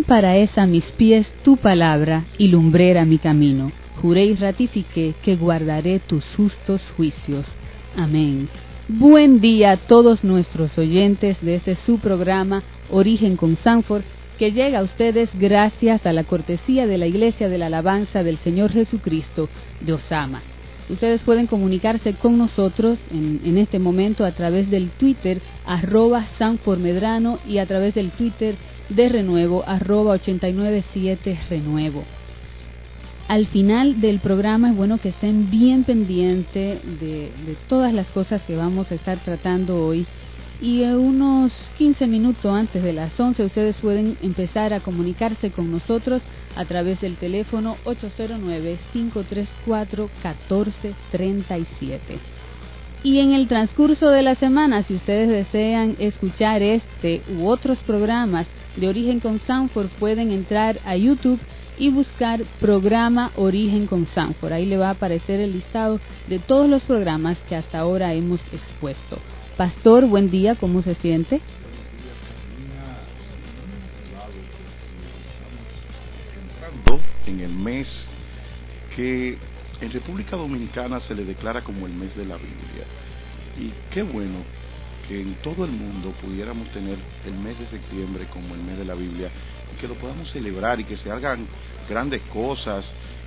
Lámpara es a mis pies tu palabra y lumbrera mi camino. Juré y ratifiqué que guardaré tus justos juicios. Amén. Buen día a todos nuestros oyentes de este su programa Origen con Sanford, que llega a ustedes gracias a la cortesía de la Iglesia de la Alabanza del Señor Jesucristo de Osama. Ustedes pueden comunicarse con nosotros en este momento a través del Twitter @SanfordMedrano y a través del Twitter de Renuevo @897Renuevo. Al final del programa es bueno que estén bien pendientes de todas las cosas que vamos a estar tratando hoy, y unos 15 minutos antes de las 11 ustedes pueden empezar a comunicarse con nosotros a través del teléfono 809-534-1437. Y en el transcurso de la semana, si ustedes desean escuchar este u otros programas de Origen con Sanford, pueden entrar a YouTube y buscar programa Origen con Sanford. Ahí le va a aparecer el listado de todos los programas que hasta ahora hemos expuesto. Pastor, buen día, ¿cómo se siente? En el mes que en República Dominicana se le declara como el mes de la Biblia, y qué bueno que en todo el mundo pudiéramos tener el mes de septiembre como el mes de la Biblia, y que lo podamos celebrar y que se hagan grandes cosas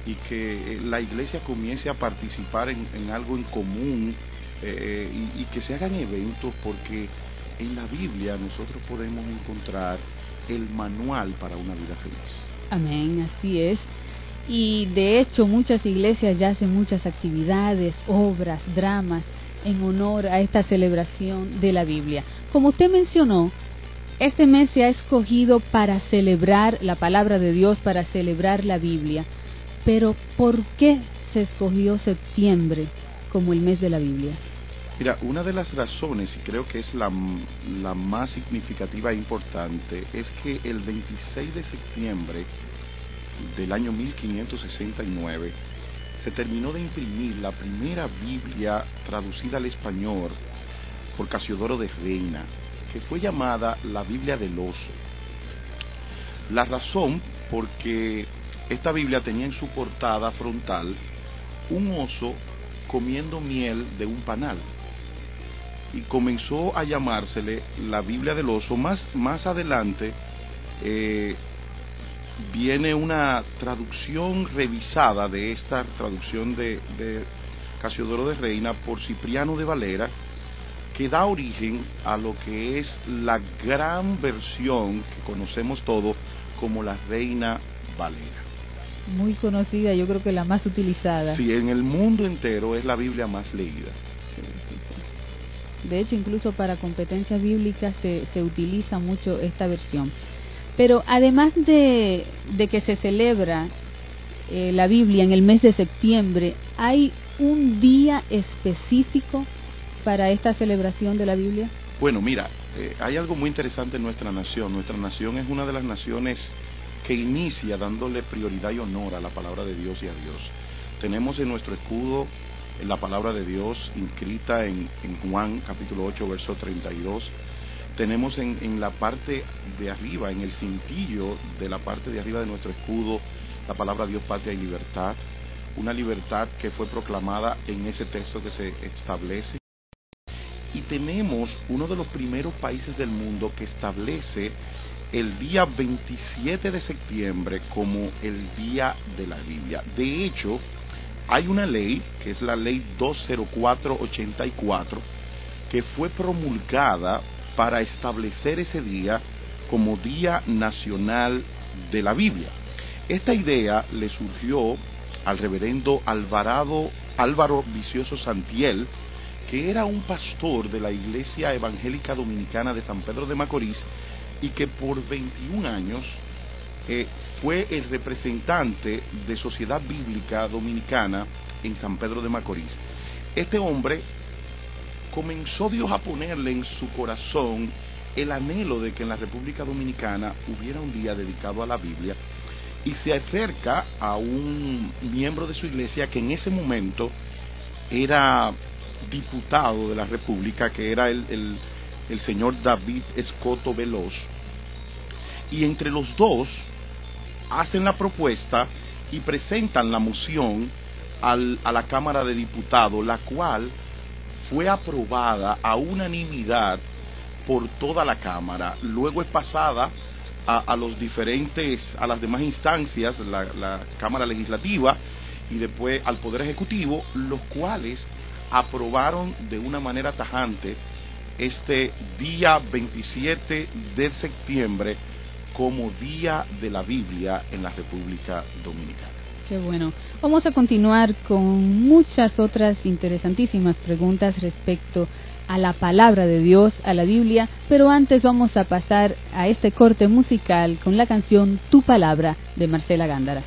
y que la iglesia comience a participar en algo en común, y que se hagan eventos, porque en la Biblia nosotros podemos encontrar el manual para una vida feliz. Amén, así es. Y de hecho muchas iglesias ya hacen muchas actividades, obras, dramas en honor a esta celebración de la Biblia. Como usted mencionó, este mes se ha escogido para celebrar la palabra de Dios, para celebrar la Biblia. Pero ¿por qué se escogió septiembre como el mes de la Biblia? Mira, una de las razones, y creo que es la más significativa e importante, es que el 26 de septiembre del año 1569 se terminó de imprimir la primera Biblia traducida al español por Casiodoro de Reina, que fue llamada la Biblia del Oso. La razón, porque esta Biblia tenía en su portada frontal un oso comiendo miel de un panal, y comenzó a llamársele la Biblia del Oso. Más adelante viene una traducción revisada de esta traducción de Casiodoro de Reina por Cipriano de Valera, que da origen a lo que es la gran versión que conocemos todos como la Reina Valera. Muy conocida, yo creo que la más utilizada. Sí, en el mundo entero es la Biblia más leída. De hecho, incluso para competencias bíblicas se utiliza mucho esta versión. Pero además de que se celebra la Biblia en el mes de septiembre, ¿hay un día específico para esta celebración de la Biblia? Bueno, mira, hay algo muy interesante en nuestra nación. Nuestra nación es una de las naciones que inicia dándole prioridad y honor a la palabra de Dios y a Dios. Tenemos en nuestro escudo la palabra de Dios inscrita en Juan capítulo 8 verso 32. Tenemos en la parte de arriba, en el cintillo de la parte de arriba de nuestro escudo, la palabra Dios, patria y libertad, una libertad que fue proclamada en ese texto que se establece. Y tenemos uno de los primeros países del mundo que establece el día 27 de septiembre como el día de la Biblia. De hecho, hay una ley, que es la ley 20484, que fue promulgada para establecer ese día como Día Nacional de la Biblia. Esta idea le surgió al reverendo Álvaro Vicioso Santiel, que era un pastor de la Iglesia Evangélica Dominicana de San Pedro de Macorís, y que por 21 años fue el representante de Sociedad Bíblica Dominicana en San Pedro de Macorís. Este hombre comenzó Dios a ponerle en su corazón el anhelo de que en la República Dominicana hubiera un día dedicado a la Biblia, y se acerca a un miembro de su iglesia que en ese momento era diputado de la República, que era el señor David Escoto Veloz, y entre los dos hacen la propuesta y presentan la moción a la Cámara de Diputados, la cual fue aprobada a unanimidad por toda la Cámara. Luego es pasada a las demás instancias, la Cámara Legislativa y después al Poder Ejecutivo, los cuales aprobaron de una manera tajante este día 27 de septiembre como Día de la Biblia en la República Dominicana. Qué bueno. Vamos a continuar con muchas otras interesantísimas preguntas respecto a la palabra de Dios, a la Biblia, pero antes vamos a pasar a este corte musical con la canción Tu Palabra de Marcela Gándara.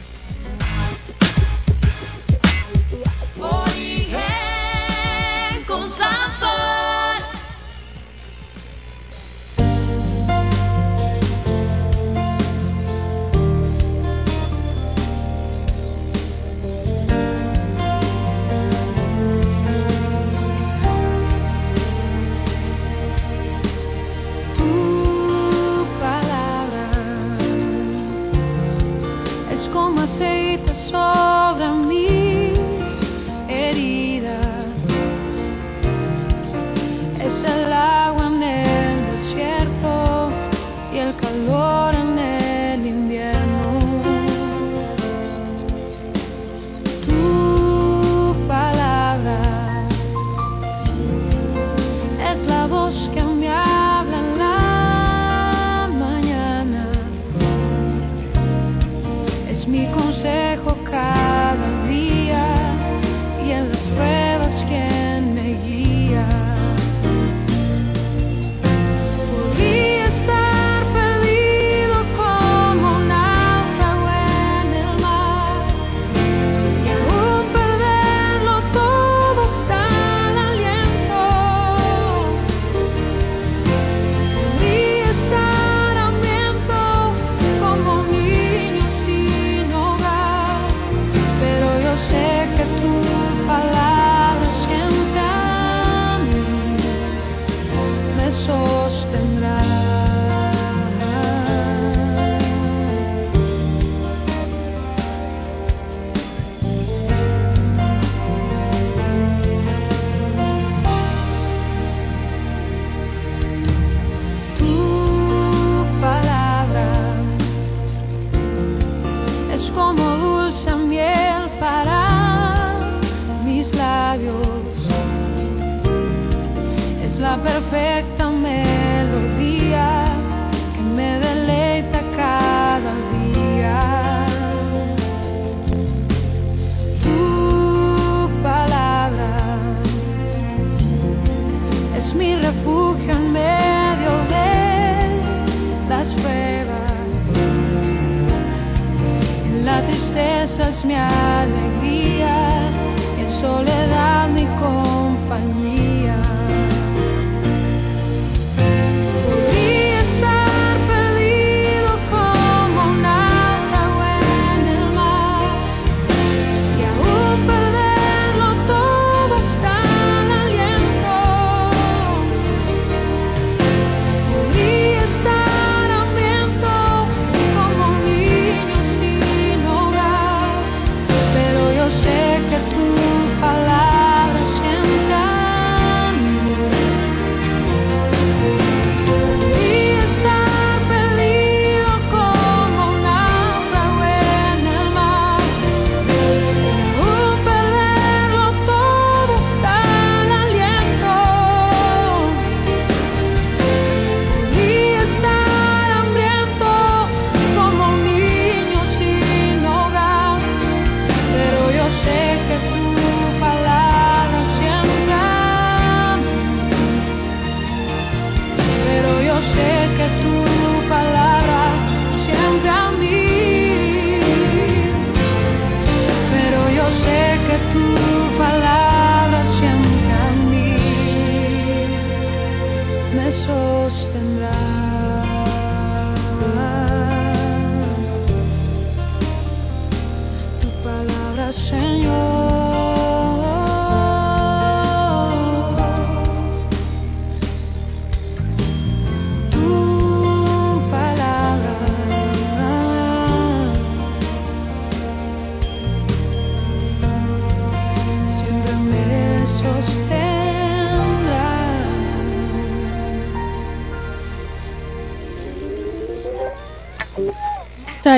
Tu palabra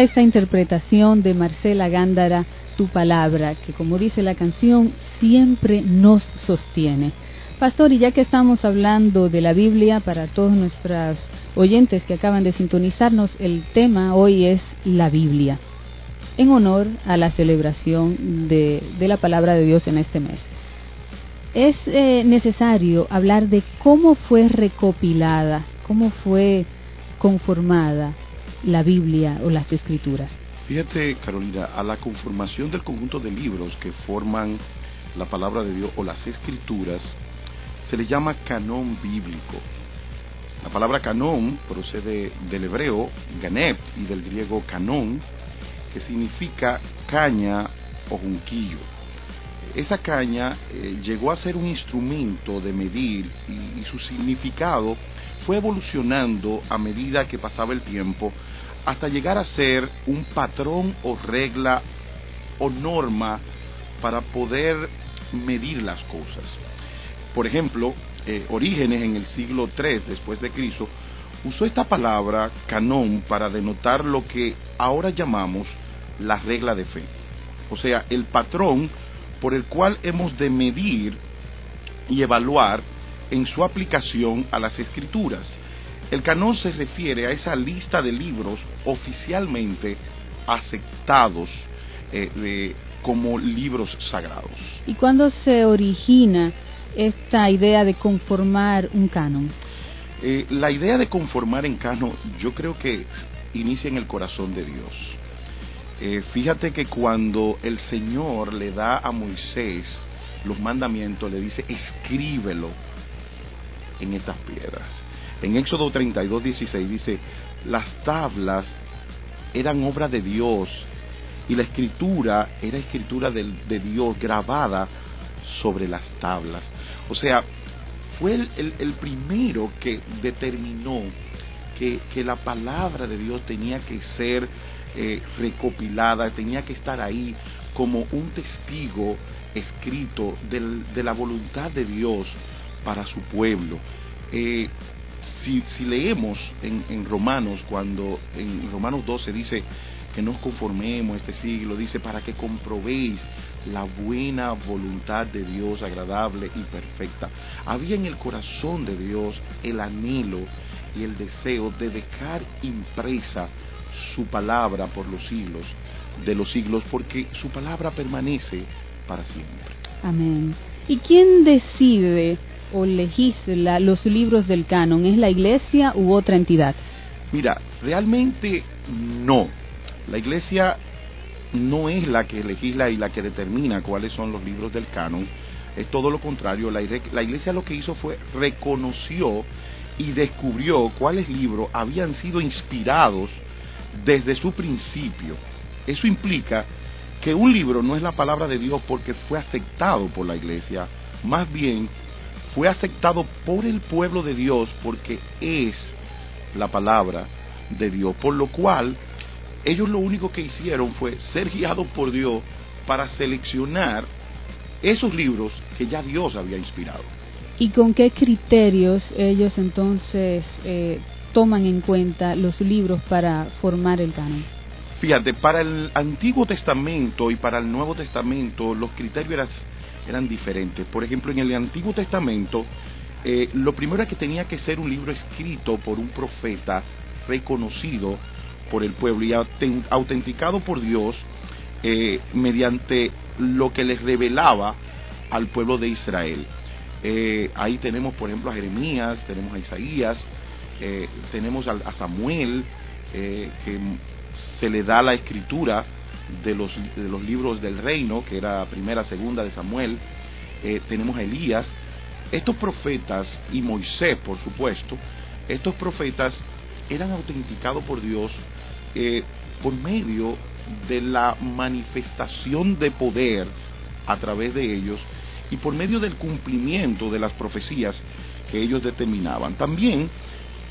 hermosa esta interpretación de Marcela Gándara, Tu Palabra, que como dice la canción, siempre nos sostiene. Pastor, y ya que estamos hablando de la Biblia, para todos nuestros oyentes que acaban de sintonizarnos, el tema hoy es la Biblia, en honor a la celebración de la palabra de Dios en este mes. Es necesario hablar de cómo fue recopilada, cómo fue conformada la Biblia o las Escrituras. Fíjate, Carolina, a la conformación del conjunto de libros que forman la palabra de Dios o las Escrituras se le llama canón bíblico. La palabra canón procede del hebreo ganeb y del griego canón, que significa caña o junquillo. Esa caña llegó a ser un instrumento de medir y su significado fue evolucionando a medida que pasaba el tiempo hasta llegar a ser un patrón o regla o norma para poder medir las cosas. Por ejemplo, Orígenes en el siglo III después de Cristo usó esta palabra canón para denotar lo que ahora llamamos la regla de fe, o sea, el patrón por el cual hemos de medir y evaluar en su aplicación a las Escrituras. El canón se refiere a esa lista de libros oficialmente aceptados como libros sagrados. ¿Y cuándo se origina esta idea de conformar un canon? La idea de conformar en canon, yo creo que inicia en el corazón de Dios. Fíjate que cuando el Señor le da a Moisés los mandamientos, le dice, escríbelo en estas piedras. En Éxodo 32:16 dice, las tablas eran obra de Dios y la escritura era escritura de Dios grabada sobre las tablas. O sea, fue el primero que determinó que la palabra de Dios tenía que ser recopilada, tenía que estar ahí como un testigo escrito de la voluntad de Dios para su pueblo. Si leemos en Romanos, cuando en Romanos 12 dice que nos conformemos a este siglo, dice para que comprobéis la buena voluntad de Dios, agradable y perfecta. Había en el corazón de Dios el anhelo y el deseo de dejar impresa su palabra por los siglos de los siglos, porque su palabra permanece para siempre. Amén. ¿Y quién decide o legisla los libros del canon? ¿Es la Iglesia u otra entidad? Mira, realmente no. La Iglesia no es la que legisla y la que determina cuáles son los libros del canon. Es todo lo contrario. La Iglesia lo que hizo fue reconoció y descubrió cuáles libros habían sido inspirados desde su principio. Eso implica que un libro no es la palabra de Dios porque fue aceptado por la Iglesia, más bien fue aceptado por el pueblo de Dios porque es la palabra de Dios, por lo cual ellos lo único que hicieron fue ser guiados por Dios para seleccionar esos libros que ya Dios había inspirado. ¿Y con qué criterios ellos entonces toman en cuenta los libros para formar el canon? Fíjate, para el Antiguo Testamento y para el Nuevo Testamento los criterios eran diferentes. Por ejemplo, en el Antiguo Testamento lo primero es que tenía que ser un libro escrito por un profeta reconocido por el pueblo y autenticado por Dios mediante lo que les revelaba al pueblo de Israel. Ahí tenemos, por ejemplo, a Jeremías, tenemos a Isaías, tenemos a Samuel, que se le da la escritura de los libros del reino, que era primera, segunda de Samuel. Tenemos a Elías. Estos profetas, y Moisés, por supuesto, estos profetas eran autenticados por Dios por medio de la manifestación de poder a través de ellos y por medio del cumplimiento de las profecías que ellos determinaban. También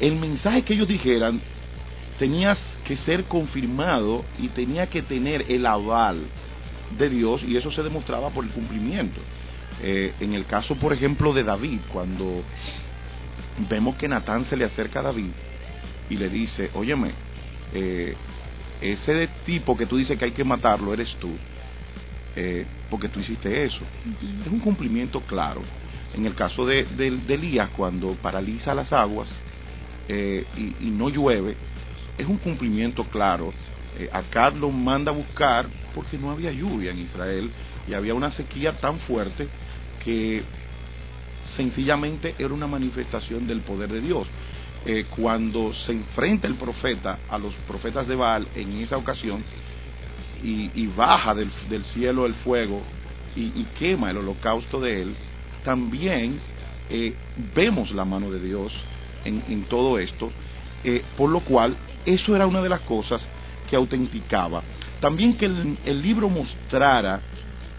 el mensaje que ellos dijeran tenía que ser confirmado y tenía que tener el aval de Dios, y eso se demostraba por el cumplimiento. En el caso, por ejemplo, de David, cuando vemos que Natán se le acerca a David y le dice, óyeme, ese tipo que tú dices que hay que matarlo eres tú, porque tú hiciste eso. Es un cumplimiento claro. En el caso de Elías, cuando paraliza las aguas y no llueve, es un cumplimiento claro. Acab lo manda a buscar porque no había lluvia en Israel y había una sequía tan fuerte que sencillamente era una manifestación del poder de Dios. Cuando se enfrenta el profeta a los profetas de Baal en esa ocasión y baja del cielo el fuego y quema el holocausto de él, también vemos la mano de Dios en todo esto, por lo cual eso era una de las cosas que autenticaba. También que el libro mostrara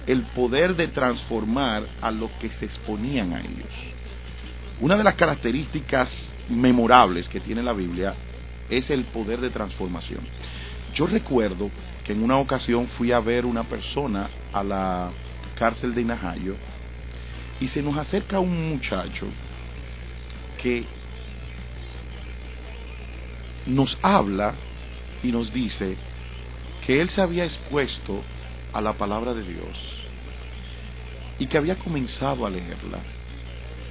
el poder de transformar a los que se exponían a ellos. Una de las características memorables que tiene la Biblia es el poder de transformación. Yo recuerdo que en una ocasión fui a ver una persona a la cárcel de Najayo y se nos acerca un muchacho que nos habla y nos dice que él se había expuesto a la palabra de Dios y que había comenzado a leerla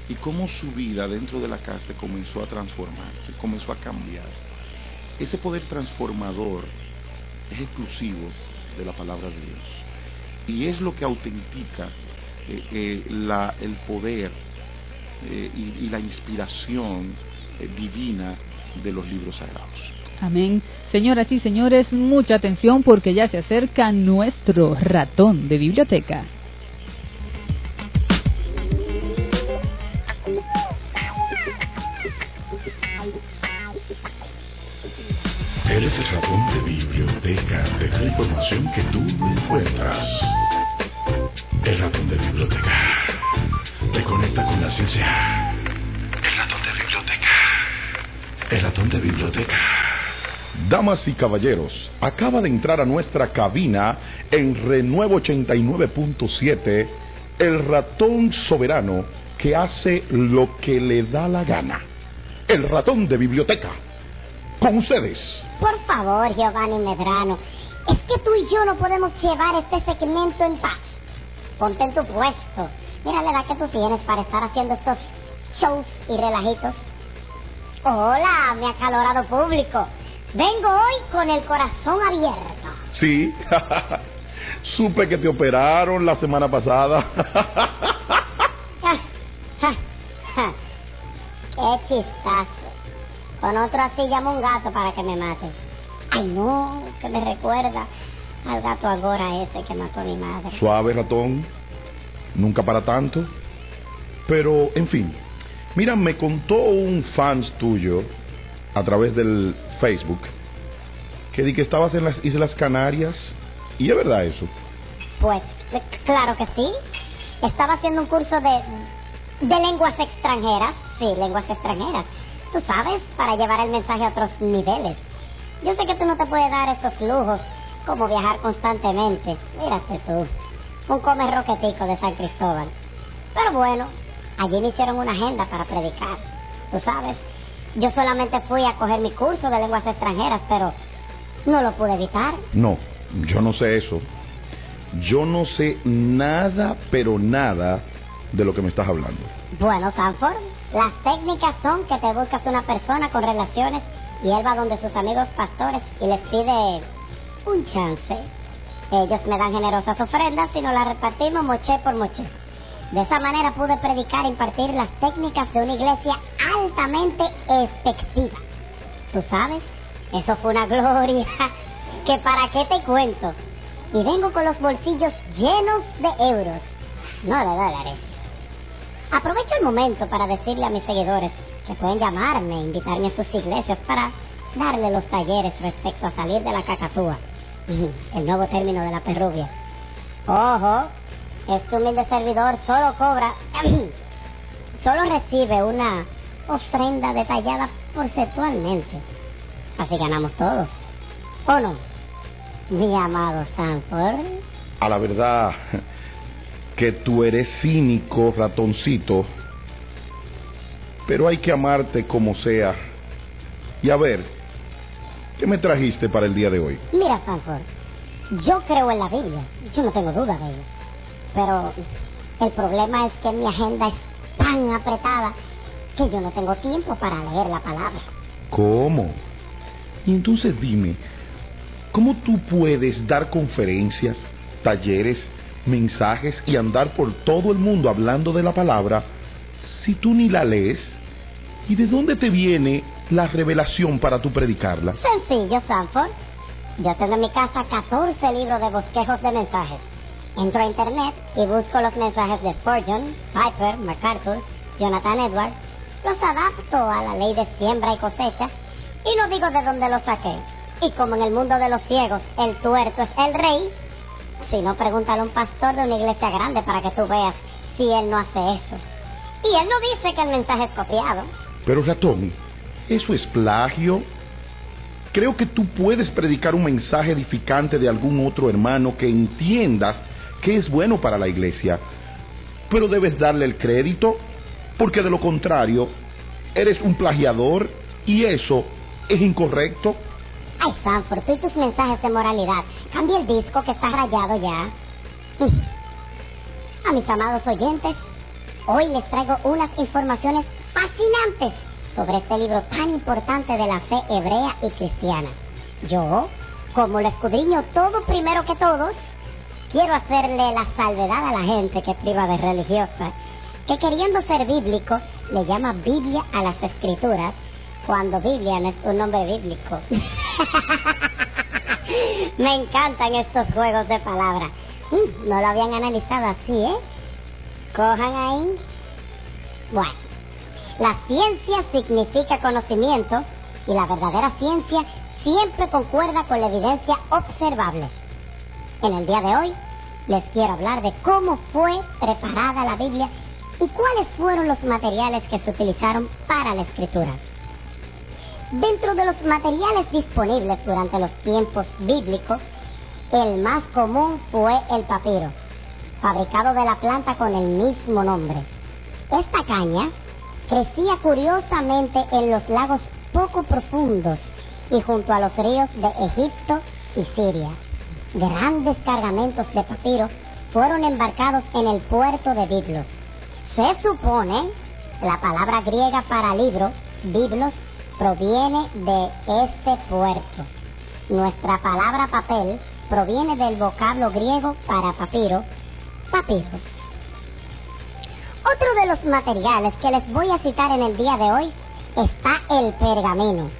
y cómo su vida dentro de la cárcel comenzó a transformarse, comenzó a cambiar. Ese poder transformador es exclusivo de la palabra de Dios y es lo que autentica el poder y la inspiración divina de los libros sagrados. Amén. Señoras y señores, mucha atención porque ya se acerca nuestro ratón de biblioteca. Eres el ratón de biblioteca, deja la información que tú encuentras. El ratón de biblioteca te conecta con la ciencia. El ratón de biblioteca. El ratón de biblioteca. Damas y caballeros, acaba de entrar a nuestra cabina en Renuevo 89.7 el ratón soberano que hace lo que le da la gana. El ratón de biblioteca. Con ustedes. Por favor, Giovanni Medrano, es que tú y yo no podemos llevar este segmento en paz. Ponte en tu puesto. Mira la edad que tú tienes para estar haciendo estos shows y relajitos. Hola, mi acalorado público. Vengo hoy con el corazón abierto. Sí, supe que te operaron la semana pasada. Qué chistazo. Con otro así llamo a un gato para que me mate. Ay, no, que me recuerda al gato Agora ese que mató a mi madre. Suave, ratón. Nunca para tanto. Pero, en fin. Mira, me contó un fans tuyo a través del Facebook que di que estabas en las Islas Canarias. ¿Y es verdad eso? Pues, claro que sí. Estaba haciendo un curso de lenguas extranjeras. Sí, lenguas extranjeras. Tú sabes, para llevar el mensaje a otros niveles. Yo sé que tú no te puedes dar esos lujos como viajar constantemente. Mírate tú, un come roquetico de San Cristóbal. Pero bueno, allí me hicieron una agenda para predicar. Tú sabes, yo solamente fui a coger mi curso de lenguas extranjeras, pero no lo pude evitar. No, yo no sé eso. Yo no sé nada, pero nada de lo que me estás hablando. Bueno, Sanford, las técnicas son que te buscas una persona con relaciones y él va donde sus amigos pastores y les pide un chance. Ellos me dan generosas ofrendas y nos las repartimos moché por moché. De esa manera pude predicar e impartir las técnicas de una iglesia altamente efectiva. ¿Tú sabes? Eso fue una gloria. ¿Que para qué te cuento? Y vengo con los bolsillos llenos de euros, no de dólares. Aprovecho el momento para decirle a mis seguidores que pueden llamarme e invitarme a sus iglesias para darle los talleres respecto a salir de la cacatúa, el nuevo término de la perrubia. Ojo, este humilde servidor solo cobra, solo recibe una ofrenda detallada porcentualmente. Así ganamos todos, ¿o no, mi amado Sanford? A la verdad que tú eres cínico, ratoncito, pero hay que amarte como sea. Y a ver, ¿Qué me trajiste para el día de hoy? Mira, Sanford, yo creo en la Biblia, yo no tengo duda de ello, pero el problema es que mi agenda es tan apretada que yo no tengo tiempo para leer la palabra. ¿Cómo? Y entonces dime, ¿cómo tú puedes dar conferencias, talleres, mensajes y andar por todo el mundo hablando de la palabra si tú ni la lees? ¿Y de dónde te viene la revelación para tú predicarla? Sencillo, Sanford. Yo tengo en mi casa 14 libros de bosquejos de mensajes. Entro a internet y busco los mensajes de Spurgeon, Piper, MacArthur, Jonathan Edwards. Los adapto a la ley de siembra y cosecha y no digo de dónde los saqué. Y como en el mundo de los ciegos el tuerto es el rey, si no, pregúntale a un pastor de una iglesia grande para que tú veas si él no hace eso. Y él no dice que el mensaje es copiado. Pero ratón, eso es plagio. Creo que tú puedes predicar un mensaje edificante de algún otro hermano que entiendas que es bueno para la iglesia, pero debes darle el crédito, porque de lo contrario eres un plagiador y eso es incorrecto. Ay, Sanford, tú y tus mensajes de moralidad. Cambia el disco que está rayado ya. A mis amados oyentes, hoy les traigo unas informaciones fascinantes sobre este libro tan importante de la fe hebrea y cristiana. Yo, como lo escudriño todo primero que todos, quiero hacerle la salvedad a la gente que priva de religiosa, que queriendo ser bíblico, le llama Biblia a las Escrituras, cuando Biblia no es un nombre bíblico. Me encantan estos juegos de palabras. No lo habían analizado así, ¿eh? Cojan ahí. Bueno, la ciencia significa conocimiento y la verdadera ciencia siempre concuerda con la evidencia observable. En el día de hoy les quiero hablar de cómo fue preparada la Biblia y cuáles fueron los materiales que se utilizaron para la escritura. Dentro de los materiales disponibles durante los tiempos bíblicos, el más común fue el papiro, fabricado de la planta con el mismo nombre. Esta caña crecía curiosamente en los lagos poco profundos y junto a los ríos de Egipto y Siria. Grandes cargamentos de papiro fueron embarcados en el puerto de Biblos. Se supone la palabra griega para libro, Biblos, proviene de este puerto. Nuestra palabra papel proviene del vocablo griego para papiro, papiro. Otro de los materiales que les voy a citar en el día de hoy está el pergamino.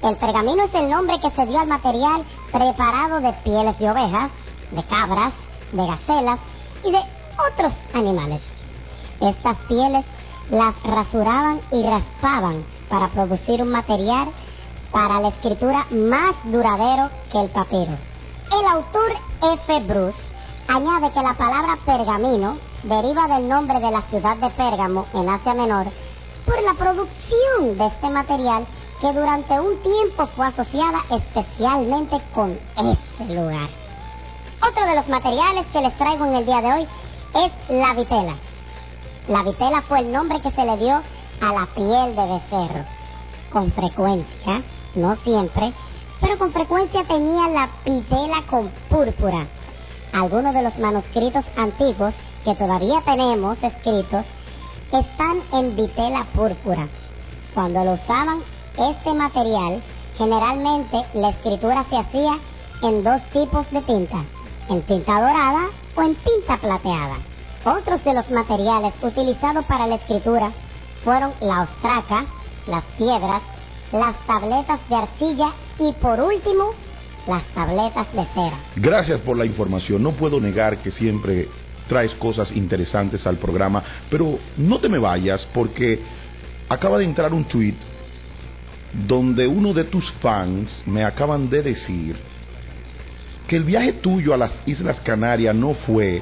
El pergamino es el nombre que se dio al material preparado de pieles de ovejas, de cabras, de gacelas y de otros animales. Estas pieles las rasuraban y raspaban para producir un material para la escritura más duradero que el papiro. El autor F. Bruce añade que la palabra pergamino deriva del nombre de la ciudad de Pérgamo en Asia Menor por la producción de este material que durante un tiempo fue asociada especialmente con este lugar. Otro de los materiales que les traigo en el día de hoy es la vitela. La vitela fue el nombre que se le dio a la piel de becerro. Con frecuencia, no siempre, pero con frecuencia tenía la vitela con púrpura. Algunos de los manuscritos antiguos que todavía tenemos escritos están en vitela púrpura. Cuando lo usaban este material, generalmente la escritura se hacía en dos tipos de tinta, en tinta dorada o en tinta plateada. Otros de los materiales utilizados para la escritura fueron la ostraca, las piedras, las tabletas de arcilla y por último, las tabletas de cera. Gracias por la información. No puedo negar que siempre traes cosas interesantes al programa, pero no te me vayas porque acaba de entrar un tweet donde uno de tus fans me acaban de decir que el viaje tuyo a las Islas Canarias no fue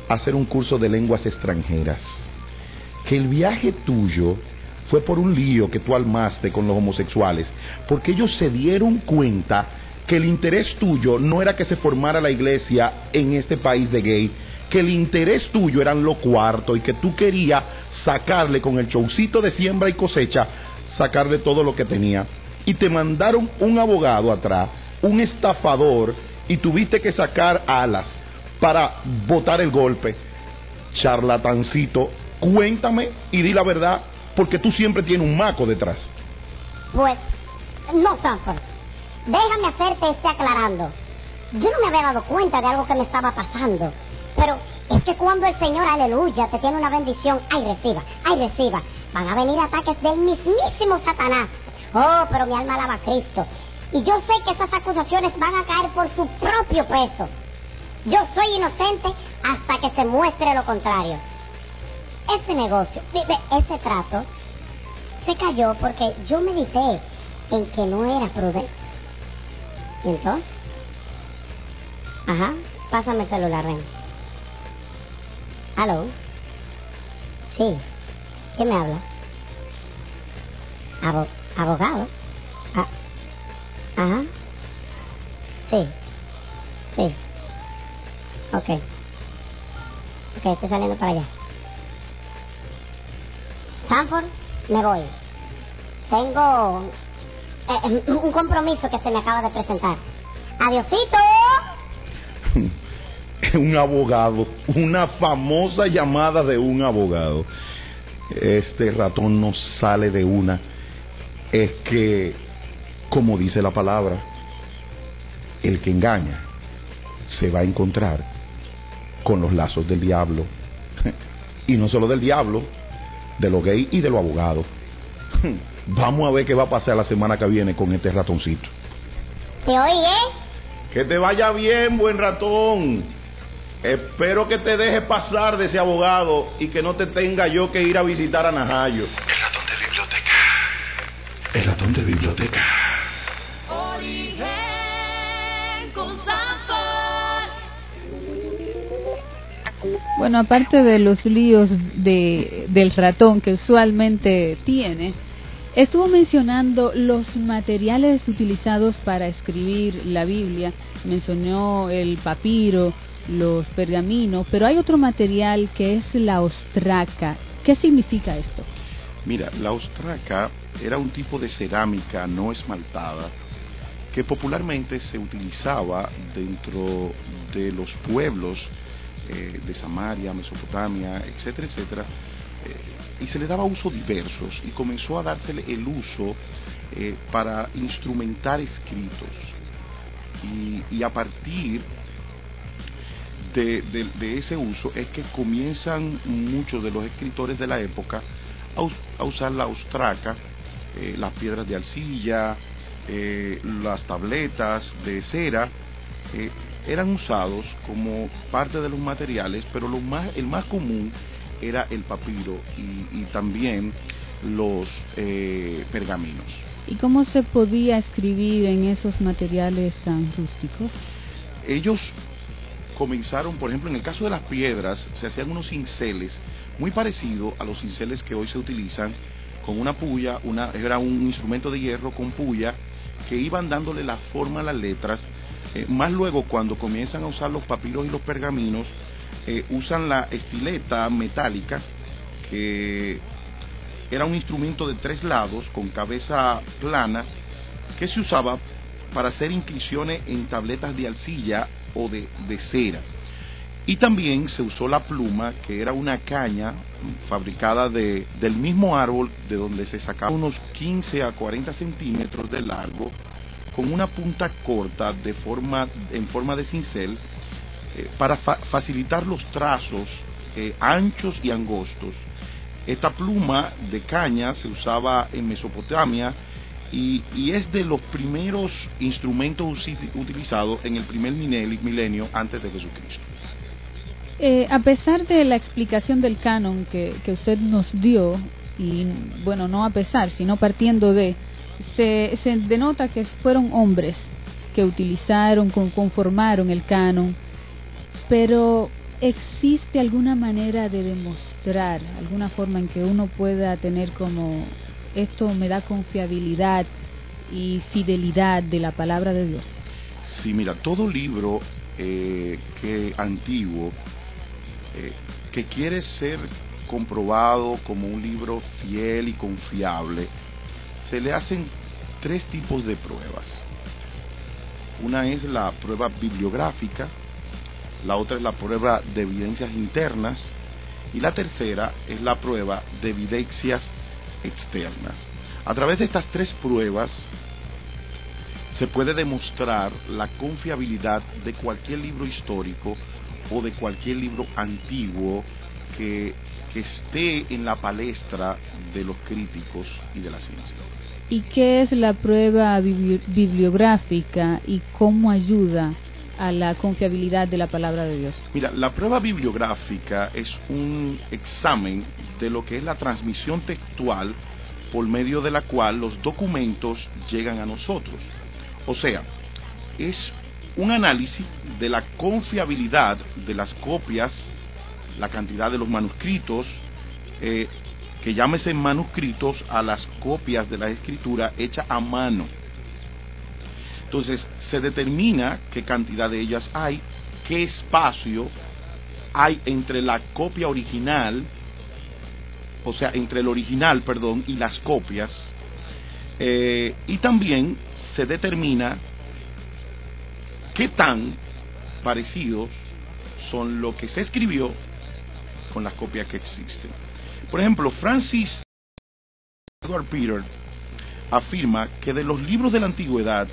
hacer un curso de lenguas extranjeras, que el viaje tuyo fue por un lío que tú armaste con los homosexuales, porque ellos se dieron cuenta que el interés tuyo no era que se formara la iglesia en este país de gay, que el interés tuyo eran los cuartos y que tú querías sacarle con el showcito de siembra y cosecha, sacarle todo lo que tenía. y te mandaron un abogado atrás, un estafador, y tuviste que sacar alas para botar el golpe. Charlatancito, cuéntame y di la verdad, porque tú siempre tienes un maco detrás. Pues, no, Sanford. Déjame hacerte aclarando. Yo no me había dado cuenta de algo que me estaba pasando. Pero es que cuando el Señor, aleluya, te tiene una bendición, ay reciba, van a venir ataques del mismísimo Satanás. Oh, pero mi alma alaba a Cristo. Y yo sé que esas acusaciones van a caer por su propio peso. Yo soy inocente hasta que se muestre lo contrario. Ese negocio, ese trato, se cayó porque yo medité en que no era prudente. ¿Y entonces? Ajá, pásame el celular, ven. ¿Aló? Sí, ¿quién me habla? ¿Abogado? Ajá. Sí. Ok, estoy saliendo para allá. Sanford, me voy. Tengo un compromiso que se me acaba de presentar. Adiosito. Un abogado, una famosa llamada de un abogado. Este ratón no sale de una. Es que, como dice la palabra, el que engaña se va a encontrar con los lazos del diablo. Y no solo del diablo, de los gays y de los abogados. Vamos a ver qué va a pasar la semana que viene con este ratoncito. ¿Te oye? Que te vaya bien, buen ratón. Espero que te deje pasar de ese abogado y que no te tenga yo que ir a visitar a Najayo. El ratón de biblioteca. El ratón de biblioteca. Origen con Sanford. Bueno, aparte de los líos del ratón que usualmente tiene, estuvo mencionando los materiales utilizados para escribir la Biblia. Mencionó el papiro, los pergaminos, pero hay otro material que es la ostraca. ¿Qué significa esto? Mira, la ostraca era un tipo de cerámica no esmaltada que popularmente se utilizaba dentro de los pueblos de Samaria, Mesopotamia, etcétera, etcétera, y se le daba usos diversos y comenzó a dársele el uso para instrumentar escritos y a partir de ese uso es que comienzan muchos de los escritores de la época a usar la ostraca, las piedras de arcilla, las tabletas de cera, eran usados como parte de los materiales, pero el más común era el papiro y también los pergaminos. ¿Y cómo se podía escribir en esos materiales tan rústicos? Ellos comenzaron, por ejemplo, en el caso de las piedras, se hacían unos cinceles muy parecidos a los cinceles que hoy se utilizan, con una puya, era un instrumento de hierro con puya, que iban dándole la forma a las letras. Más luego, cuando comienzan a usar los papiros y los pergaminos, usan la estileta metálica, que era un instrumento de 3 lados, con cabeza plana, que se usaba para hacer inscripciones en tabletas de arcilla o de cera. Y también se usó la pluma, que era una caña fabricada del mismo árbol, de donde se sacaba unos 15 a 40 centímetros de largo, con una punta corta en forma de cincel, para facilitar los trazos anchos y angostos. Esta pluma de caña se usaba en Mesopotamia y es de los primeros instrumentos utilizados en el primer milenio antes de Jesucristo. A pesar de la explicación del canon que usted nos dio, y bueno, no a pesar, sino partiendo de, se denota que fueron hombres que utilizaron, conformaron el canon, pero ¿existe alguna manera de demostrar, alguna forma en que uno pueda tener como esto me da confiabilidad y fidelidad de la palabra de Dios? Sí, mira, todo libro antiguo que quiere ser comprobado como un libro fiel y confiable, se le hacen tres tipos de pruebas. Una es la prueba bibliográfica, la otra es la prueba de evidencias internas y la tercera es la prueba de evidencias externas. A través de estas tres pruebas se puede demostrar la confiabilidad de cualquier libro histórico o de cualquier libro antiguo que esté en la palestra de los críticos y de la ciencia. ¿Y qué es la prueba bibliográfica y cómo ayuda a la confiabilidad de la palabra de Dios? Mira, la prueba bibliográfica es un examen de lo que es la transmisión textual por medio de la cual los documentos llegan a nosotros. O sea, es un análisis de la confiabilidad de las copias, la cantidad de los manuscritos, que llámese manuscritos a las copias de la escritura hecha a mano. Entonces, se determina qué cantidad de ellas hay, qué espacio hay entre la copia original, o sea, entre el original, perdón, y las copias, y también se determina qué tan parecidos son lo que se escribió con las copias que existen. Por ejemplo, Francis Edward Peter afirma que de los libros de la antigüedad,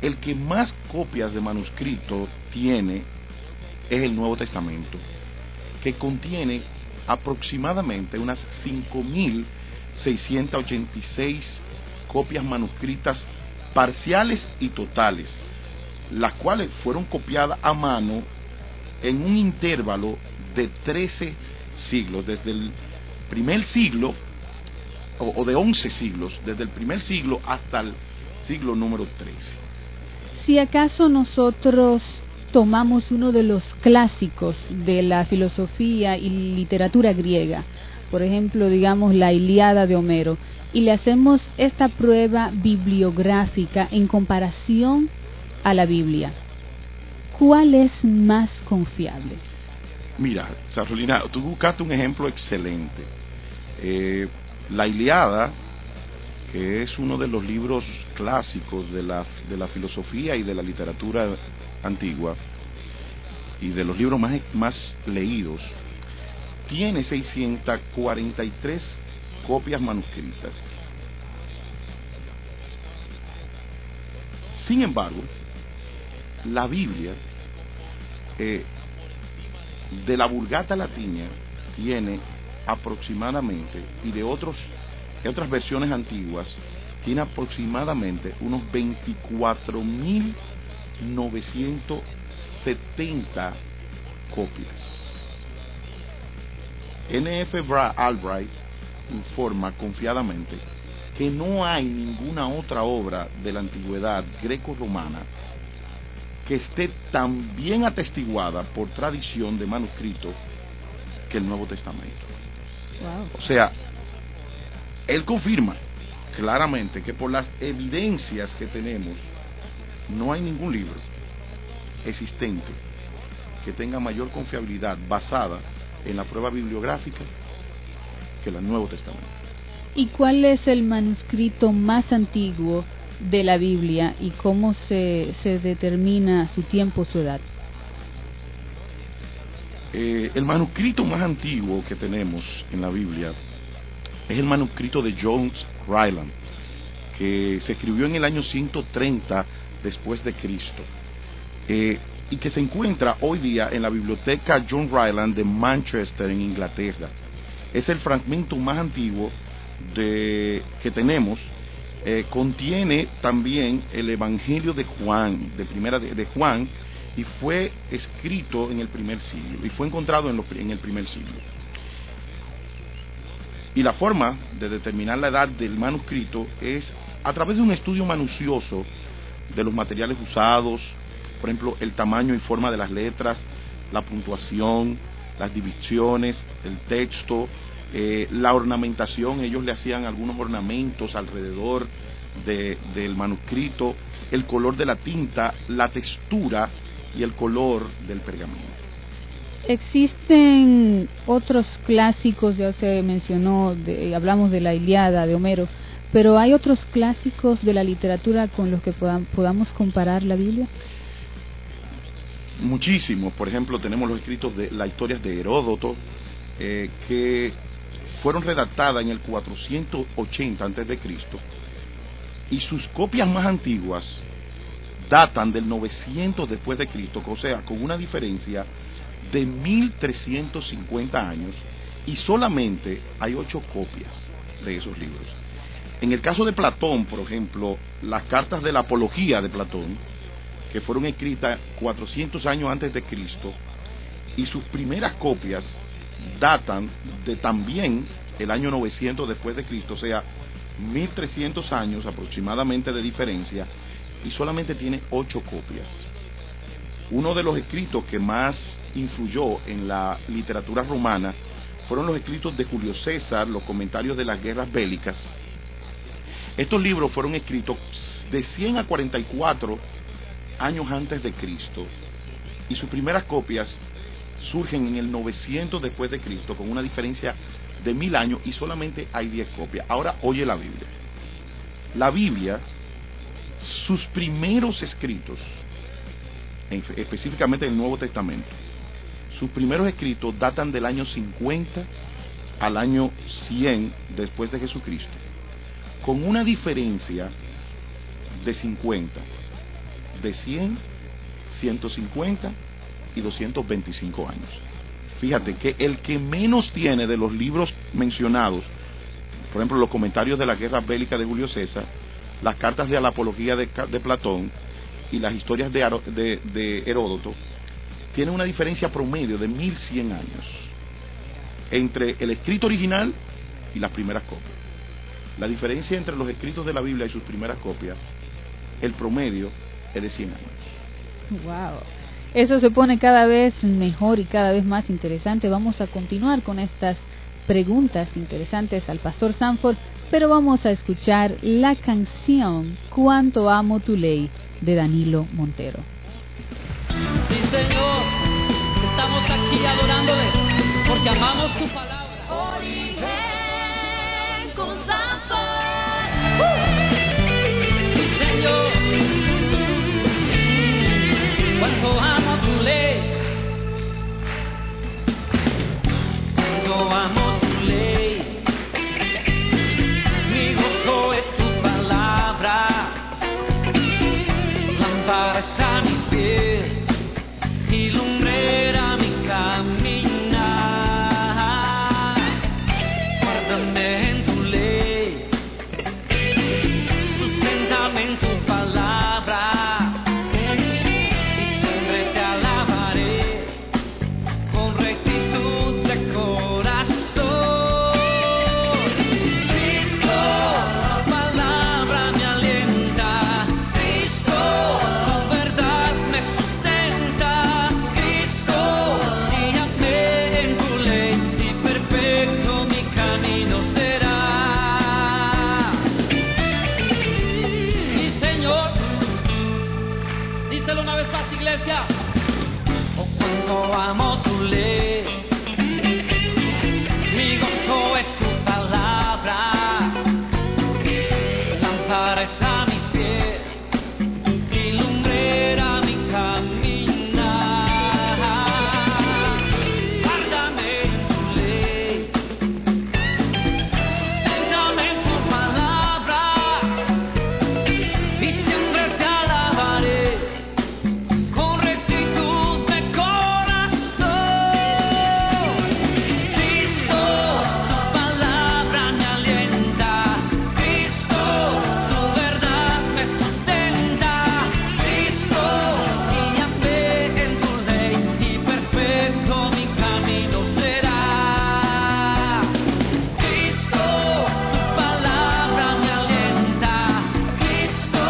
el que más copias de manuscrito tiene es el Nuevo Testamento, que contiene aproximadamente unas 5.686 copias manuscritas parciales y totales, las cuales fueron copiadas a mano en un intervalo de 13 siglos, desde el primer siglo, o de 11 siglos, desde el primer siglo hasta el siglo número 13. Si acaso nosotros tomamos uno de los clásicos de la filosofía y literatura griega, por ejemplo, digamos la Ilíada de Homero, y le hacemos esta prueba bibliográfica en comparación a la Biblia, ¿cuál es más confiable? Mira, Sarolina, tú buscaste un ejemplo excelente. La Ilíada, que es uno de los libros clásicos de la filosofía y de la literatura antigua, y de los libros más leídos, tiene 643 copias manuscritas. Sin embargo, la Biblia, de la Vulgata Latina, tiene aproximadamente, y de otras versiones antiguas, tiene aproximadamente unos 24.970 copias. N.F. Albright informa confiadamente que no hay ninguna otra obra de la antigüedad greco-romana que esté tan bien atestiguada por tradición de manuscrito que el Nuevo Testamento. Wow. O sea, él confirma claramente que por las evidencias que tenemos, no hay ningún libro existente que tenga mayor confiabilidad basada en la prueba bibliográfica que el Nuevo Testamento. ¿Y cuál es el manuscrito más antiguo de la Biblia y cómo se determina su tiempo, su edad? El manuscrito más antiguo que tenemos en la Biblia es el manuscrito de John Ryland, que se escribió en el año 130 después de Cristo, y que se encuentra hoy día en la biblioteca John Ryland de Manchester, en Inglaterra. Es el fragmento más antiguo que tenemos. Contiene también el Evangelio de Juan, de Juan, y fue escrito en el primer siglo, y fue encontrado en el primer siglo. Y la forma de determinar la edad del manuscrito es a través de un estudio minucioso de los materiales usados, por ejemplo, el tamaño y forma de las letras, la puntuación, las divisiones, el texto, la ornamentación. Ellos le hacían algunos ornamentos alrededor del manuscrito, el color de la tinta, la textura y el color del pergamino. Existen otros clásicos, ya se mencionó, hablamos de la Ilíada de Homero, pero ¿hay otros clásicos de la literatura con los que podamos comparar la Biblia? Muchísimos. Por ejemplo, tenemos los escritos de las historias de Heródoto, que fueron redactadas en el 480 a.C., y sus copias más antiguas datan del 900 después de Cristo, o sea, con una diferencia de 1350 años, y solamente hay 8 copias de esos libros. En el caso de Platón, por ejemplo, las cartas de la Apología de Platón, que fueron escritas 400 años antes de Cristo, y sus primeras copias datan de también el año 900 después de Cristo, o sea, 1300 años aproximadamente de diferencia, y solamente tiene 8 copias. Uno de los escritos que más influyó en la literatura romana fueron los escritos de Julio César, los comentarios de las guerras bélicas. Estos libros fueron escritos de 100 a 44 años antes de Cristo, y sus primeras copias surgen en el 900 después de Cristo, con una diferencia de 1000 años, y solamente hay 10 copias. Ahora oye la Biblia. La Biblia, sus primeros escritos, específicamente en el Nuevo Testamento, sus primeros escritos datan del año 50 al año 100 después de Jesucristo, con una diferencia de 50, de 100, 150 y 225 años. Fíjate que el que menos tiene de los libros mencionados, por ejemplo, los comentarios de la guerra bélica de Julio César, las cartas de la Apología de Platón y las historias de Heródoto, tiene una diferencia promedio de 1100 años entre el escrito original y las primeras copias. La diferencia entre los escritos de la Biblia y sus primeras copias, el promedio es de 100 años. Wow. Eso se pone cada vez mejor y cada vez más interesante. Vamos a continuar con estas preguntas interesantes al Pastor Sanford, pero vamos a escuchar la canción Cuánto amo tu ley de Danilo Montero. Sí, Señor, estamos aquí adorándole porque amamos tu palabra. Origen con Sanford. Sí, Señor, cuánto amo tu ley. Cuánto amo tu ley. Mi gozo es tu palabra. Lámpara es a mis pies y lumbrera mi caminar. Guárdame en tu ley, susténtame en tu palabra, y siempre te alabaré con rectitud de corazón. Cristo, tu palabra me alienta. Cristo, tu verdad me sustenta. Cristo, guíame en tu ley y perfecto mi camino será. Sí, Señor, díselo una vez más, iglesia. Oh, cuánto amo tu ley. Mi gozo es tu palabra. Lámpara es a mis pies y lumbrera mi caminar. Guárdame en tu ley, susténtame en tu palabra, y siempre te alabaré con rectitud de corazón. Cristo, tu palabra me alienta. Cristo, tu verdad me sustenta. Cristo, guíame en tu ley y perfecto mi camino será. Cristo, tu palabra me alienta. Cristo,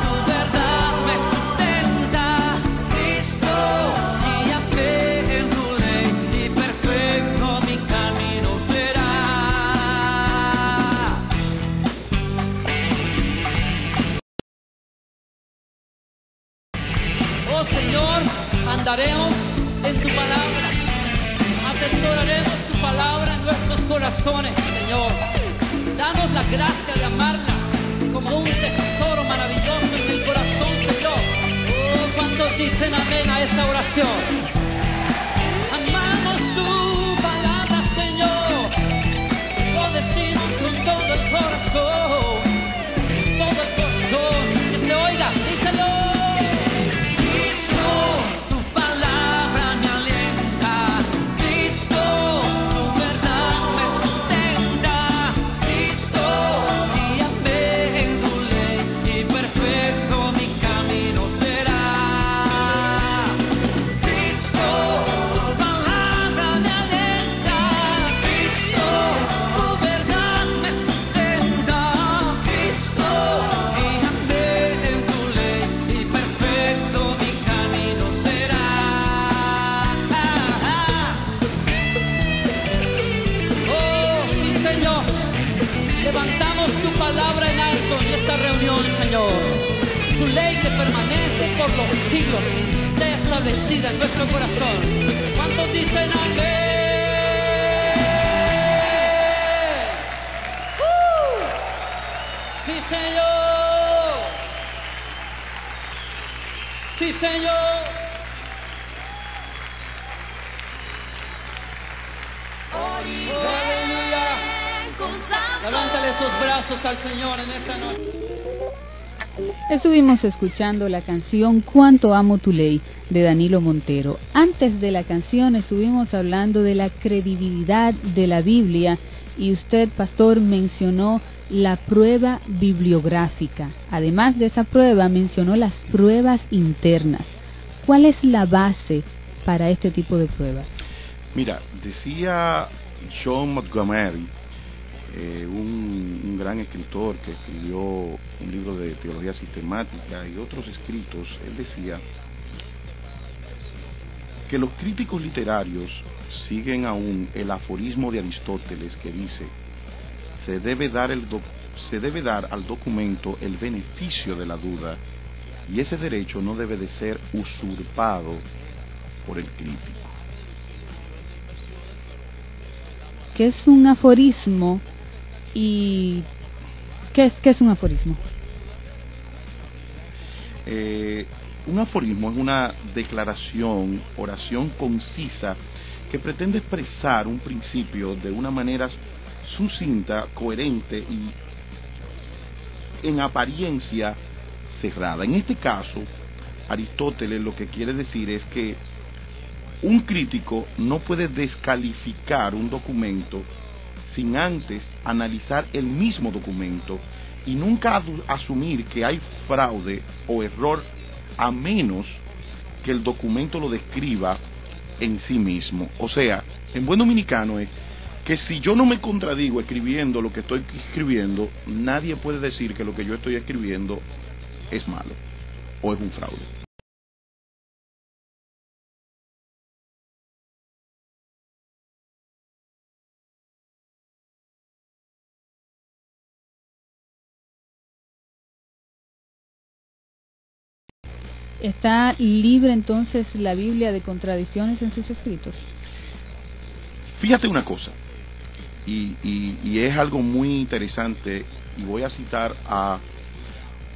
tu verdad me sustenta. Cristo, guíame en tu ley y perfecto mi camino será. Oh Señor, andaremos en tu palabra, atesoraremos tu palabra en nuestros corazones, Señor. Danos la gracia de amarla como un tesoro maravilloso en el corazón, Señor. Oh, ¿cuántos dicen amén a esta oración? Amamos tu palabra, Señor. Lo decimos con todo el corazón. Todo el corazón. Que se oiga, díselo. Tu ley que permanece por los siglos sea establecida en nuestro corazón. ¿Cuántos dicen amén? Sí, Señor. Sí, Señor. Aleluya. Levántale sus brazos al Señor en esta noche. Estuvimos escuchando la canción Cuánto amo tu ley de Danilo Montero. Antes de la canción estuvimos hablando de la credibilidad de la Biblia y usted, pastor, mencionó la prueba bibliográfica. Además de esa prueba, mencionó las pruebas internas. ¿Cuál es la base para este tipo de pruebas? Mira, decía John Montgomery, un gran escritor que escribió un libro de teología sistemática y otros escritos. Él decía que los críticos literarios siguen aún el aforismo de Aristóteles que dice: se debe dar al documento el beneficio de la duda, y ese derecho no debe de ser usurpado por el crítico. ¿Qué es un aforismo? ¿Y qué es un aforismo? Un aforismo es una declaración, oración concisa que pretende expresar un principio de una manera sucinta, coherente y en apariencia cerrada. En este caso, Aristóteles lo que quiere decir es que un crítico no puede descalificar un documento sin antes analizar el mismo documento y nunca asumir que hay fraude o error, a menos que el documento lo describa en sí mismo. O sea, en buen dominicano es que si yo no me contradigo escribiendo lo que estoy escribiendo, nadie puede decir que lo que yo estoy escribiendo es malo o es un fraude. ¿Está libre entonces la Biblia de contradicciones en sus escritos? Fíjate una cosa, y es algo muy interesante, y voy a citar a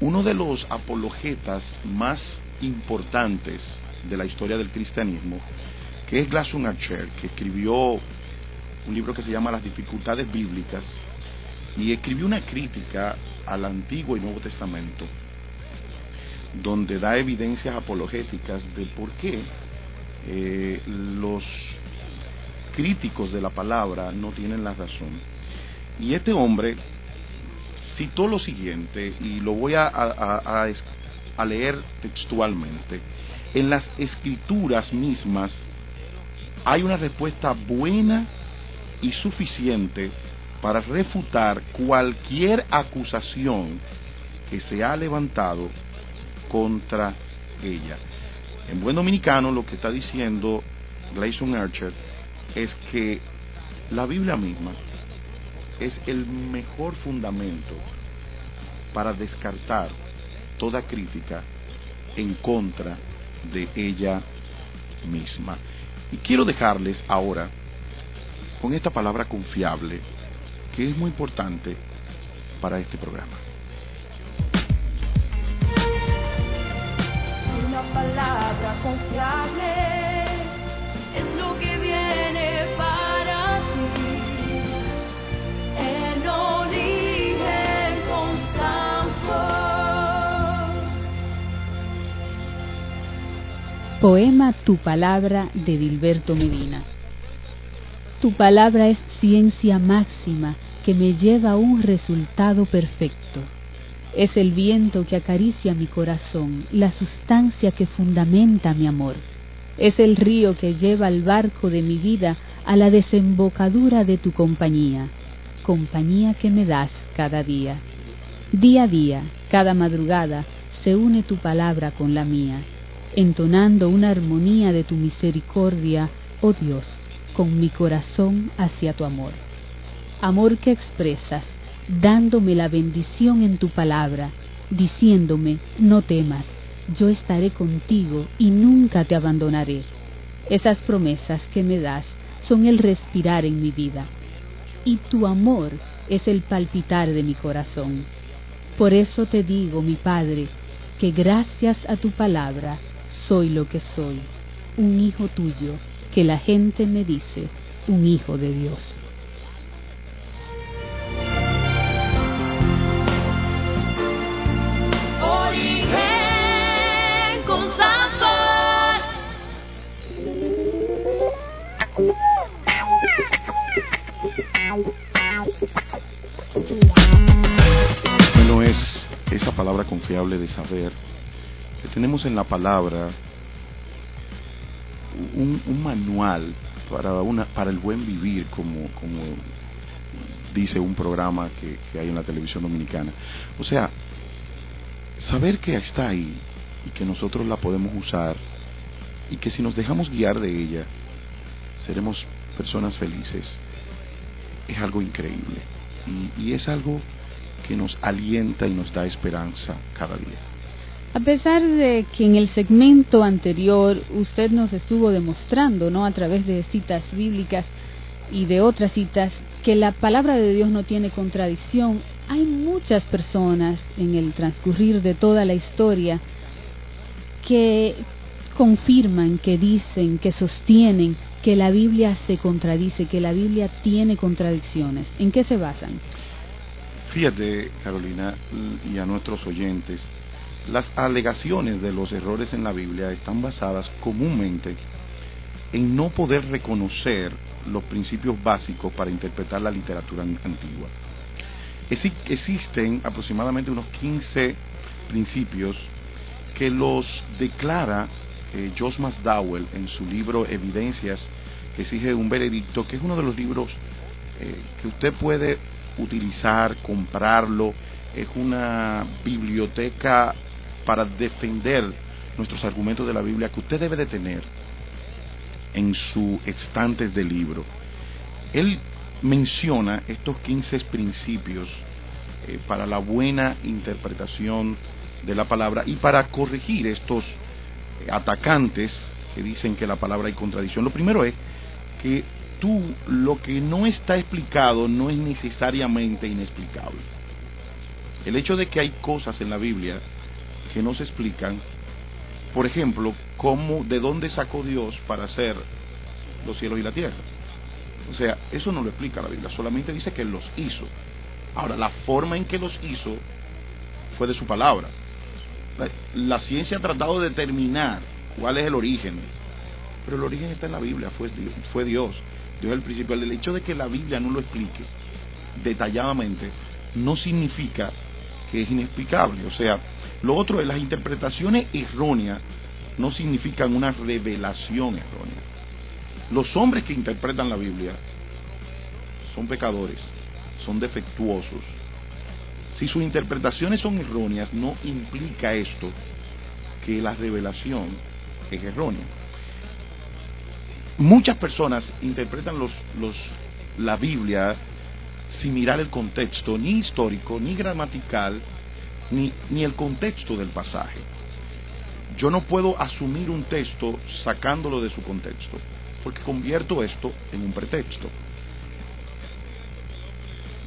uno de los apologetas más importantes de la historia del cristianismo, que es Glasson Archer, que escribió un libro que se llama Las dificultades bíblicas, y escribió una crítica al Antiguo y Nuevo Testamento, donde da evidencias apologéticas de por qué los críticos de la palabra no tienen la razón. Y este hombre citó lo siguiente, y lo voy a leer textualmente: en las escrituras mismas hay una respuesta buena y suficiente para refutar cualquier acusación que se ha levantado contra ella. En buen dominicano, lo que está diciendo Glasson Archer es que la Biblia misma es el mejor fundamento para descartar toda crítica en contra de ella misma. Y quiero dejarles ahora con esta palabra confiable, que es muy importante para este programa. Una palabra confiable es lo que viene para ti. En origen constante. Poema Tu Palabra de Dilberto Medina. Tu palabra es ciencia máxima que me lleva a un resultado perfecto. Es el viento que acaricia mi corazón, la sustancia que fundamenta mi amor. Es el río que lleva el barco de mi vida a la desembocadura de tu compañía, compañía que me das cada día. Día a día, cada madrugada, se une tu palabra con la mía, entonando una armonía de tu misericordia, oh Dios, con mi corazón hacia tu amor. Amor que expresas, dándome la bendición en tu palabra, diciéndome, no temas, yo estaré contigo y nunca te abandonaré. Esas promesas que me das son el respirar en mi vida, y tu amor es el palpitar de mi corazón. Por eso te digo, mi Padre, que gracias a tu palabra soy lo que soy, un hijo tuyo, que la gente me dice, un hijo de Dios. Origen constante. Bueno, es esa palabra confiable de saber que tenemos en la palabra un manual para el buen vivir, como dice un programa que hay en la televisión dominicana. O sea, saber que está ahí y que nosotros la podemos usar y que si nos dejamos guiar de ella seremos personas felices, es algo increíble y es algo que nos alienta y nos da esperanza cada día. A pesar de que en el segmento anterior usted nos estuvo demostrando, ¿no?, a través de citas bíblicas y de otras citas, que la palabra de Dios no tiene contradicción, hay muchas personas en el transcurrir de toda la historia que confirman, que dicen, que sostienen que la Biblia se contradice, que la Biblia tiene contradicciones. ¿En qué se basan? Fíjate, Carolina, y a nuestros oyentes, las alegaciones de los errores en la Biblia están basadas comúnmente en no poder reconocer los principios básicos para interpretar la literatura antigua. Existen aproximadamente unos 15 principios que los declara Josh McDowell en su libro Evidencias que exige un veredicto, que es uno de los libros que usted puede utilizar, comprarlo, es una biblioteca para defender nuestros argumentos de la Biblia que usted debe de tener en sus estantes de libro. Él menciona estos 15 principios para la buena interpretación de la palabra y para corregir estos atacantes que dicen que la palabra hay contradicción. Lo primero es que lo que no está explicado no es necesariamente inexplicable. El hecho de que hay cosas en la Biblia que no se explican, por ejemplo, de dónde sacó Dios para hacer los cielos y la tierra. O sea, eso no lo explica la Biblia, solamente dice que Él los hizo. Ahora, la forma en que los hizo fue de su palabra. La ciencia ha tratado de determinar cuál es el origen, pero el origen está en la Biblia, fue Dios. Dios es el principio. El hecho de que la Biblia no lo explique detalladamente no significa que es inexplicable. O sea, lo otro es las interpretaciones erróneas no significan una revelación errónea. Los hombres que interpretan la Biblia son pecadores, son defectuosos. Si sus interpretaciones son erróneas, no implica esto que la revelación es errónea. Muchas personas interpretan la Biblia sin mirar el contexto, ni histórico, ni gramatical, ni el contexto del pasaje. Yo no puedo asumir un texto sacándolo de su contexto, porque convierto esto en un pretexto.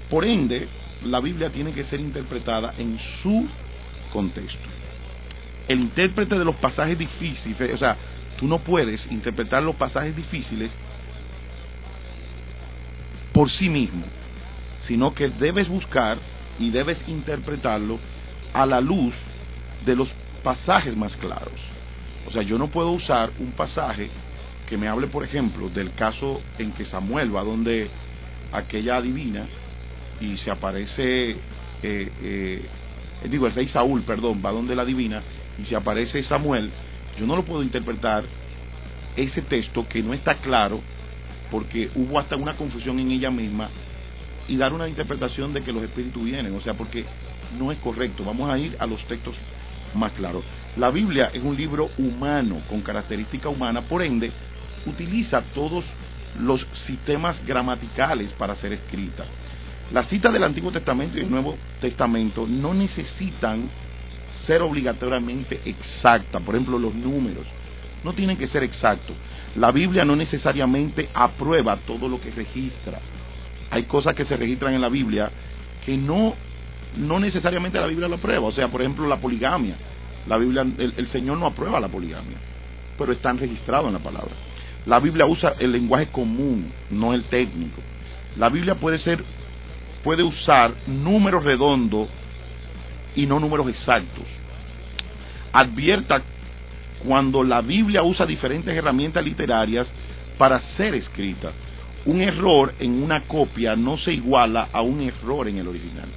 Por ende, la Biblia tiene que ser interpretada en su contexto. El intérprete de los pasajes difíciles, o sea, tú no puedes interpretar los pasajes difíciles por sí mismo, sino que debes buscar y debes interpretarlo a la luz de los pasajes más claros. O sea, yo no puedo usar un pasaje que me hable, por ejemplo, del caso en que Samuel va donde aquella adivina y se aparece, el rey Saúl, perdón, va donde la adivina y se aparece Samuel. Yo no lo puedo interpretar ese texto que no está claro, porque hubo hasta una confusión en ella misma, y dar una interpretación de que los espíritus vienen, o sea, porque no es correcto. Vamos a ir a los textos más claros. La Biblia es un libro humano, con característica humana, por ende, utiliza todos los sistemas gramaticales para ser escrita. Las citas del Antiguo Testamento y el Nuevo Testamento no necesitan ser obligatoriamente exactas. Por ejemplo, los números no tienen que ser exactos. La Biblia no necesariamente aprueba todo lo que registra. Hay cosas que se registran en la Biblia que no necesariamente la Biblia lo aprueba. O sea, por ejemplo, la poligamia. La Biblia, el Señor no aprueba la poligamia, pero están registrados en la palabra. La Biblia usa el lenguaje común, no el técnico. La Biblia puede usar números redondos y no números exactos. Advierta cuando la Biblia usa diferentes herramientas literarias para ser escrita. Un error en una copia no se iguala a un error en el original.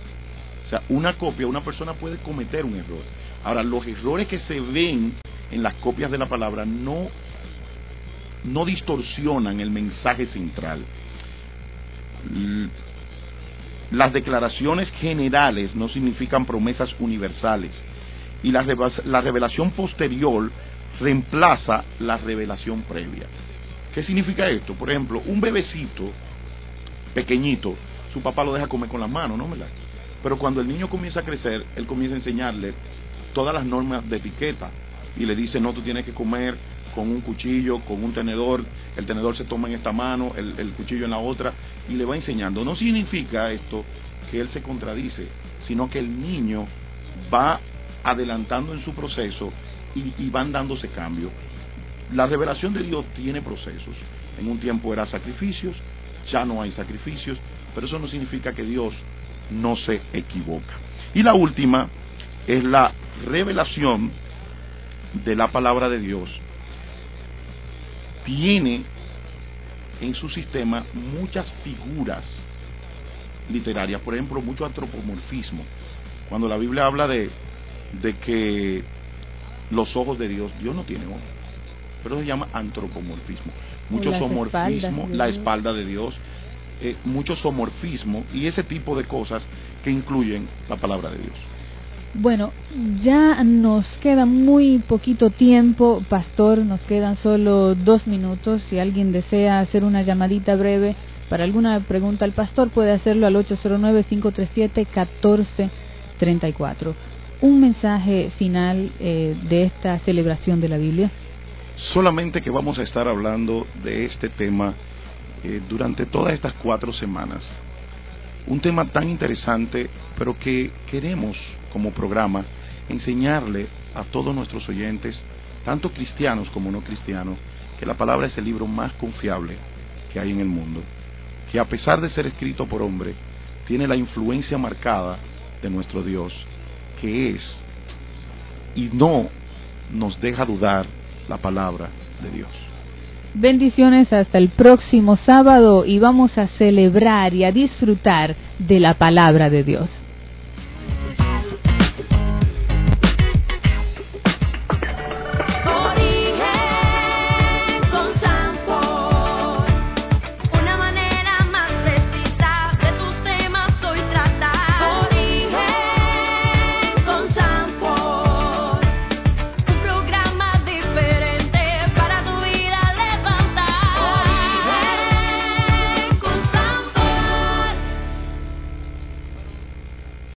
O sea, una copia, una persona puede cometer un error. Ahora, los errores que se ven en las copias de la palabra no distorsionan el mensaje central. Las declaraciones generales no significan promesas universales, y la revelación posterior reemplaza la revelación previa. ¿Qué significa esto? Por ejemplo, un bebecito pequeñito, su papá lo deja comer con las manos, ¿no? ¿Verdad? Pero cuando el niño comienza a crecer, él comienza a enseñarle todas las normas de etiqueta y le dice: no, tú tienes que comer con un cuchillo, con un tenedor, el tenedor se toma en esta mano, el cuchillo en la otra, y le va enseñando. No significa esto que él se contradice, sino que el niño va adelantando en su proceso y van dándose cambios. La revelación de Dios tiene procesos. En un tiempo era sacrificios, ya no hay sacrificios, pero eso no significa que Dios no se equivoca. Y la última es la revelación de la palabra de Dios. Tiene en su sistema muchas figuras literarias, por ejemplo, mucho antropomorfismo. Cuando la Biblia habla de que los ojos de Dios no tiene ojos, pero se llama antropomorfismo. Mucho zoomorfismo, la espalda de Dios, mucho zoomorfismo y ese tipo de cosas que incluyen la palabra de Dios. Bueno, ya nos queda muy poquito tiempo, pastor, nos quedan solo 2 minutos. Si alguien desea hacer una llamadita breve para alguna pregunta al pastor, puede hacerlo al 809-537-1434. Un mensaje final de esta celebración de la Biblia. Solamente que vamos a estar hablando de este tema durante todas estas 4 semanas. Un tema tan interesante, pero que queremos como programa enseñarle a todos nuestros oyentes, tanto cristianos como no cristianos, que la palabra es el libro más confiable que hay en el mundo, que a pesar de ser escrito por hombre, tiene la influencia marcada de nuestro Dios, que es y no nos deja dudar la palabra de Dios. Bendiciones hasta el próximo sábado y vamos a celebrar y a disfrutar de la palabra de Dios.